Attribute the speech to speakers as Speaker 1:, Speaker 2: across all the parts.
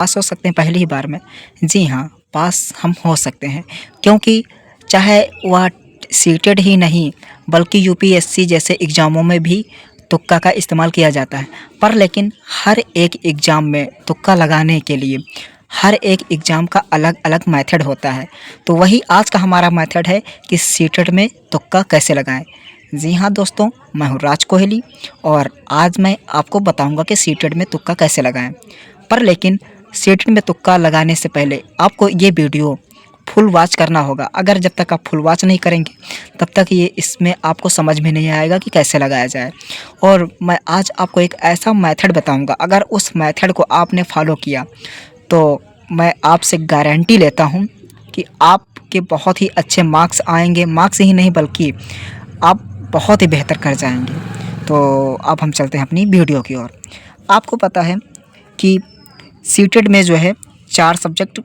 Speaker 1: पास हो सकते हैं पहली ही बार में। जी हाँ, पास हम हो सकते हैं, क्योंकि चाहे वह सीटेट ही नहीं बल्कि यूपीएससी जैसे एग्ज़ामों में भी तुक्का का इस्तेमाल किया जाता है। पर लेकिन हर एक एग्ज़ाम में तुक्का लगाने के लिए हर एक एग्ज़ाम का अलग अलग मेथड होता है। तो वही आज का हमारा मेथड है कि सीटेट में तुक्का कैसे लगाएं। जी हाँ दोस्तों, मैं हूँ राज कोहली और आज मैं आपको बताऊंगा कि सीटेट में तुक्का कैसे लगाएं। पर लेकिन सीटेट में तुक्का लगाने से पहले आपको ये वीडियो फुल वॉच करना होगा। अगर जब तक आप फुल वॉच नहीं करेंगे तब तक ये इसमें आपको समझ में नहीं आएगा कि कैसे लगाया जाए। और मैं आज आपको एक ऐसा मेथड बताऊंगा, अगर उस मेथड को आपने फॉलो किया तो मैं आपसे गारंटी लेता हूं कि आपके बहुत ही अच्छे मार्क्स आएंगे। मार्क्स ही नहीं बल्कि आप बहुत ही बेहतर कर जाएंगे। तो अब हम चलते हैं अपनी वीडियो की ओर। आपको पता है कि सीटेट में जो है 4 सब्जेक्ट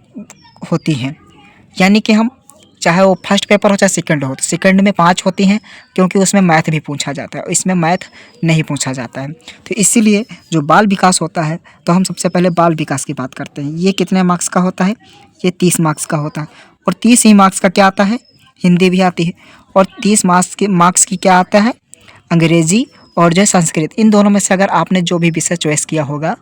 Speaker 1: होती हैं, यानी कि हम चाहे वो फर्स्ट पेपर हो चाहे सेकंड हो, तो सेकंड में 5 होती हैं, क्योंकि उसमें मैथ भी पूछा जाता है, इसमें मैथ नहीं पूछा जाता है। तो इसीलिए जो बाल विकास होता है, तो हम सबसे पहले बाल विकास की बात करते हैं। ये कितने मार्क्स का होता है? ये 30 मार्क्स का होता है। और 30 ही मार्क्स का क्या आता है? हिंदी भी आती है। और 30 मार्क्स की क्या आता है? अंग्रेजी और जो है संस्कृत। इन दोनों में से अगर आपने जो भी विषय चॉइस किया होगा,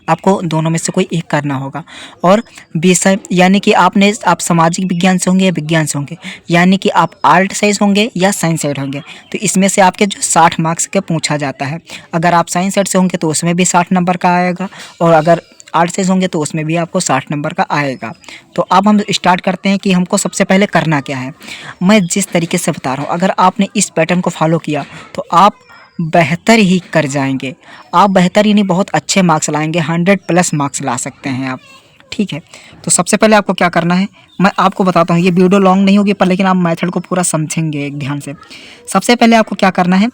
Speaker 1: आपको दोनों में से कोई एक करना होगा। और विषय यानी कि आप सामाजिक विज्ञान से होंगे या विज्ञान से होंगे, यानी कि आप आर्ट साइंस होंगे या साइंस साइड होंगे। तो इसमें से आपके जो 60 मार्क्स के पूछा जाता है। अगर आप साइंस साइड से होंगे तो उसमें भी 60 नंबर का आएगा, और अगर आर्ट साइंस होंगे तो उसमें भी आपको 60 नंबर का आएगा। तो अब हम स्टार्ट करते हैं कि हमको सबसे पहले करना क्या है। मैं जिस तरीके से बता रहा हूँ, अगर आपने इस पैटर्न को फॉलो किया तो आप बेहतर ही कर जाएंगे। आप बेहतर ही नहीं, बहुत अच्छे मार्क्स लाएंगे, 100+ मार्क्स ला सकते हैं आप। ठीक है, तो सबसे पहले आपको क्या करना है मैं आपको बताता हूँ। ये वीडियो लॉन्ग नहीं होगी, पर लेकिन आप मेथड को पूरा समझेंगे एक ध्यान से। सबसे पहले आपको क्या करना है,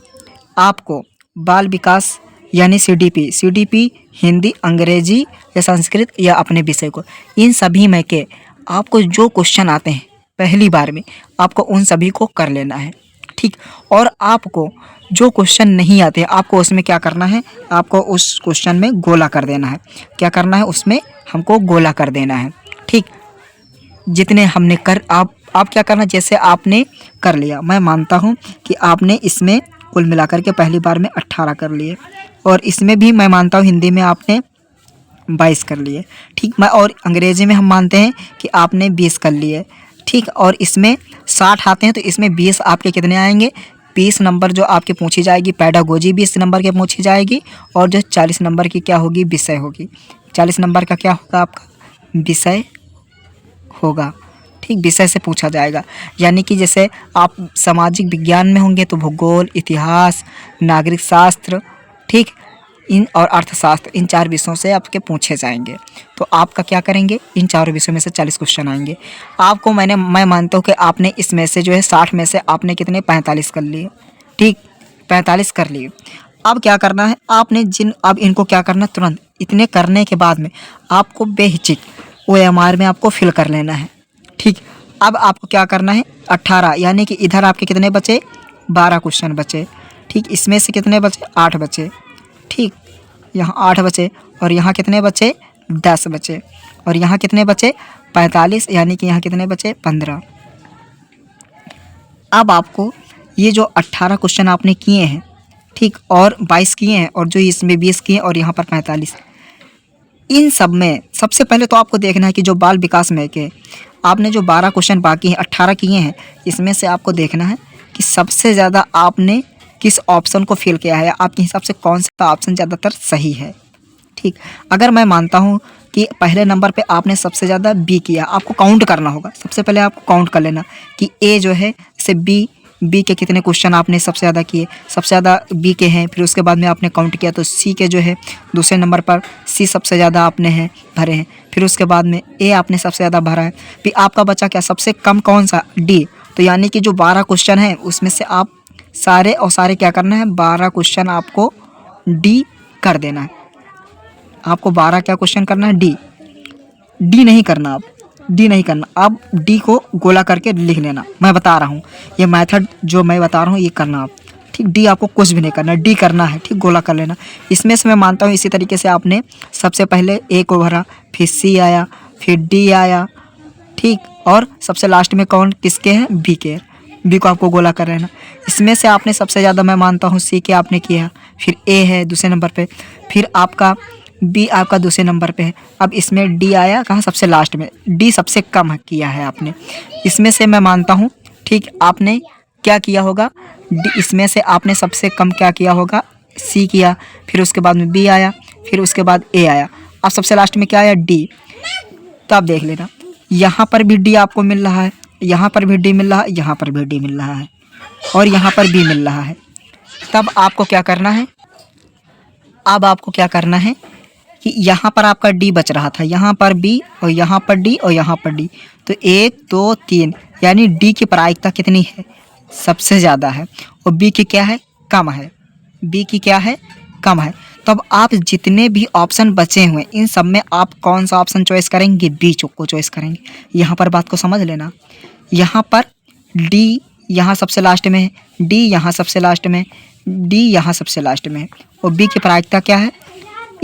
Speaker 1: आपको बाल विकास यानी सीडीपी हिंदी, अंग्रेजी या संस्कृत या अपने विषय को, इन सभी में के आपको जो क्वेश्चन आते हैं पहली बार में, आपको उन सभी को कर लेना है। ठीक, और आपको जो क्वेश्चन नहीं आते आपको उसमें क्या करना है, आपको उस क्वेश्चन में गोला कर देना है। क्या करना है, उसमें हमको गोला कर देना है। ठीक, जितने हमने कर आप क्या करना, जैसे आपने कर लिया, मैं मानता हूँ कि आपने इसमें कुल मिलाकर के पहली बार में 18 कर लिए, और इसमें भी मैं मानता हूँ हिंदी में आपने 22 कर लिए। ठीक, मैं और अंग्रेजी में हम मानते हैं कि आपने 20 कर लिए। ठीक, और इसमें 60 आते हैं तो इसमें 20 आपके कितने आएंगे, 20 नंबर जो आपके पूछी जाएगी पैडागोजी 20 नंबर के पूछी जाएगी, और जो 40 नंबर की क्या होगी, विषय होगी। 40 नंबर का क्या होगा, आपका विषय होगा। ठीक, विषय से पूछा जाएगा। यानी कि जैसे आप सामाजिक विज्ञान में होंगे तो भूगोल, इतिहास, नागरिक शास्त्र, ठीक, इन और अर्थशास्त्र, इन 4 विषयों से आपके पूछे जाएंगे। तो आपका क्या करेंगे, इन 4 विषयों में से 40 क्वेश्चन आएंगे आपको। मैं मानता हूँ कि आपने इसमें से जो है 60 में से आपने कितने 45 कर लिए। ठीक, 45 कर लिए। अब क्या करना है, आपने अब इनको क्या करना, तुरंत इतने करने के बाद में आपको बेहिचक OMR में आपको फिल कर लेना है। ठीक, अब आपको क्या करना है, 18 यानी कि इधर आपके कितने बचे, 12 क्वेश्चन बचे। ठीक, इसमें से कितने बचे, 8 बचे। ठीक, यहाँ 8 बचे, और यहाँ कितने बचे, 10 बचे, और यहाँ कितने बचे, 45, यानी कि यहाँ कितने बचे, 15। अब आपको ये जो 18 क्वेश्चन आपने किए हैं, ठीक, और 22 किए हैं, और जो इसमें 20 किए और यहाँ पर 45, इन सब में सबसे पहले तो आपको देखना है कि जो बाल विकास में के आपने जो 12 क्वेश्चन बाकी हैं, 18 किए हैं, इसमें से आपको देखना है कि सबसे ज़्यादा आपने किस ऑप्शन को फिल किया है, आपके हिसाब से कौन सा ऑप्शन ज़्यादातर सही है। ठीक, अगर मैं मानता हूँ कि पहले नंबर पे आपने सबसे ज़्यादा बी किया, आपको काउंट करना होगा। सबसे पहले आपको काउंट कर लेना कि ए जो है से बी के कितने क्वेश्चन आपने सबसे ज़्यादा किए, सबसे ज़्यादा बी के हैं। फिर उसके बाद में आपने काउंट किया तो सी के जो है दूसरे नंबर पर सी सबसे ज़्यादा आपने हैं भरे हैं। फिर उसके बाद में ए आपने सबसे ज़्यादा भरा है। फिर आपका बचा क्या, सबसे कम कौन सा, डी। तो यानी कि जो 12 क्वेश्चन हैं उसमें से आप सारे और सारे क्या करना है, 12 क्वेश्चन आपको डी कर देना है। आपको 12 क्या क्वेश्चन करना है, डी नहीं करना, आप डी नहीं करना, आप डी को गोला करके लिख लेना। मैं बता रहा हूँ ये मेथड जो मैं बता रहा हूँ ये करना आप। ठीक, डी आपको कुछ भी नहीं करना, डी करना है। ठीक, गोला कर लेना। इसमें से मैं मानता हूँ इसी तरीके से आपने सबसे पहले ए को भरा, फिर सी आया, फिर डी आया, ठीक। और सबसे लास्ट में कौन किसके हैं, बी के। बी को आपको गोला कर रहना। इसमें से आपने सबसे ज़्यादा मैं मानता हूँ सी के आपने किया, फिर ए है दूसरे नंबर पे, फिर आपका बी आपका दूसरे नंबर पे है। अब इसमें डी आया कहाँ, सबसे लास्ट में। डी सबसे कम किया है आपने। इसमें से मैं मानता हूँ, ठीक, आपने क्या किया होगा, डी इसमें से आपने सबसे कम क्या किया होगा, सी किया, फिर उसके बाद में बी आया, फिर उसके बाद ए आया, अब सबसे लास्ट में क्या आया, डी। तो आप देख लेना, यहाँ पर भी डी आपको मिल रहा है, यहाँ पर भी डी मिल रहा है, यहाँ पर भी डी मिल रहा है, और यहाँ पर बी मिल रहा है। तब आपको क्या करना है, अब आपको क्या करना है कि यहाँ पर आपका डी बच रहा था, यहाँ पर बी और यहाँ पर डी और यहाँ पर डी, तो 1 2 3, यानी डी की प्रायिकता कितनी है, सबसे ज़्यादा है, और बी की क्या है, कम है। बी की क्या है, कम है। तब आप जितने भी ऑप्शन बचे हुए इन सब में आप कौन सा ऑप्शन चॉइस करेंगे, बी को चॉइस करेंगे। यहाँ पर बात को समझ लेना, यहाँ पर डी यहाँ सबसे लास्ट में है, डी यहाँ सबसे लास्ट में, डी यहाँ सबसे लास्ट में है, और बी की प्रायिकता क्या है,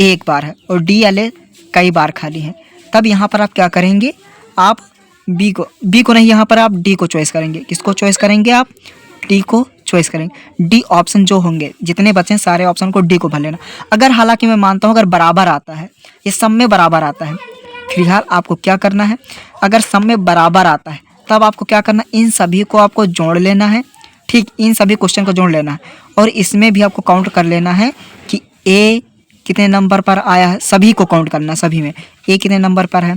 Speaker 1: एक बार है, और डी वाले कई बार खाली हैं। तब यहाँ पर आप क्या करेंगे, आप बी को नहीं, यहाँ पर आप डी को चॉइस करेंगे। किसको चॉइस करेंगे, आप डी को चॉइस करेंगे। डी ऑप्शन जो होंगे जितने बचे सारे ऑप्शन को डी को भर लेना। अगर हालांकि मैं मानता हूँ अगर बराबर आता है, ये सब में बराबर आता है, फिलहाल आपको क्या करना है, अगर सब में बराबर आता है तब आपको क्या करना, इन सभी को आपको जोड़ लेना है, ठीक, इन सभी क्वेश्चन को जोड़ लेना है, और इसमें भी आपको काउंट कर लेना है कि ए कितने नंबर पर आया है, सभी को काउंट करना, सभी में ए कितने नंबर पर है,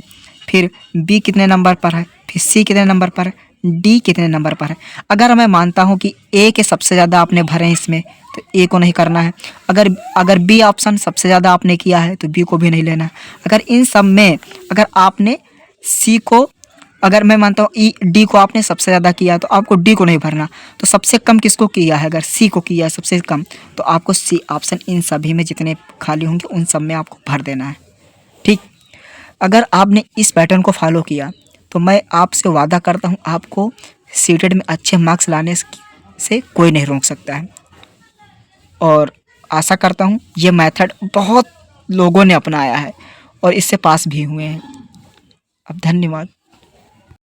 Speaker 1: फिर बी कितने नंबर पर है, फिर सी कितने नंबर पर है, डी कितने नंबर पर है। अगर मैं मानता हूँ कि ए के सबसे ज़्यादा आपने भरे इसमें, तो ए को नहीं करना है। अगर बी ऑप्शन सबसे ज़्यादा आपने किया है तो बी को भी नहीं लेना है। अगर इन सब में अगर आपने सी को, अगर मैं मानता हूँ डी को आपने सबसे ज़्यादा किया तो आपको डी को नहीं भरना। तो सबसे कम किसको किया है, अगर सी को किया है सबसे कम, तो आपको सी ऑप्शन इन सभी में जितने खाली होंगे उन सब में आपको भर देना है, ठीक। अगर आपने इस पैटर्न को फॉलो किया तो मैं आपसे वादा करता हूँ आपको सीटेट में अच्छे मार्क्स लाने से कोई नहीं रोक सकता है। और आशा करता हूँ ये मेथड बहुत लोगों ने अपनाया है और इससे पास भी हुए हैं। अब धन्यवाद।